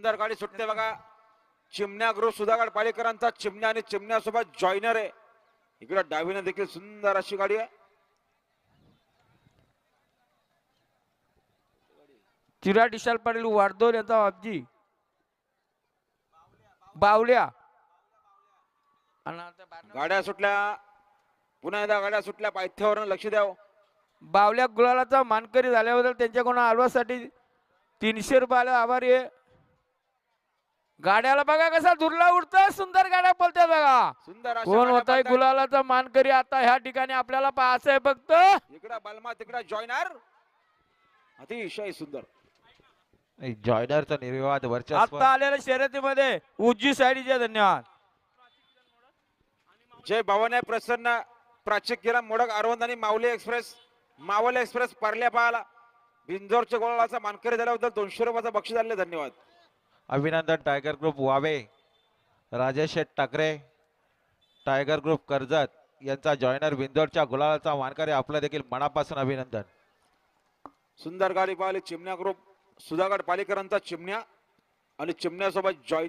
सुंदर गाडी सुटते बघा. चिमण्या ग्रुप सुधागड पालेकरांचा चिमण्या आणि चिमण्यासोबत जॉईनर आहे. इकडे डावीने देखील सुंदर अशी गाडी आहे. चिराट विशाल पाटील वारदोर यांचा अब्जी बावल्या गाड्या सुटल्या. पुन्हा एकदा गाड्या सुटल्या. पायथ्यावरून लक्ष द्यावं. बावल्या गुलालाचा मानकरी झाल्याबद्दल त्यांच्याकडून आलवासाठी 300 रुपयाला आभारी आहे. गाड्याला बघा कसा दुर्ला उडतं. सुंदर गाड्या पळतात बघा. सुंदर अशा कोण गाड्या होत आहे पळतात. गुलालाचा मानकरी आता ह्या ठिकाणी आपल्याला पाहायचं आहे फक्त. इकडे बलमा तिकडे जॉईनर. अतिशय सुंदर जॉयनरचा निर्विवाद वर्चस्व. आता आलेल्या शर्यतीमध्ये उजवी साईडचे धन्यवाद. जय भवानी प्रसन्न प्राचिक किरण मोडक अरवंद आणि मावली एक्सप्रेस परल्या पाहाला बिंजोरच्या गोळाचा मानकरी झाल्याबद्दल 200 रुपयाचा बक्षीस आले. धन्यवाद. अभिनंदन टायगर ग्रुप वावे, राजेश शेठ ठाकरे, टायगर ग्रुप कर्जत यांचा जॉयनर बिंदोरच्या गुलालाचा मानकरी आपलं देखील मनापासून अभिनंदन. सुंदर गाडी पाहिली. चिमण्या ग्रुप सुधागड पालेकरांचा चिमण्या आणि चिमण्यासोबत जॉईन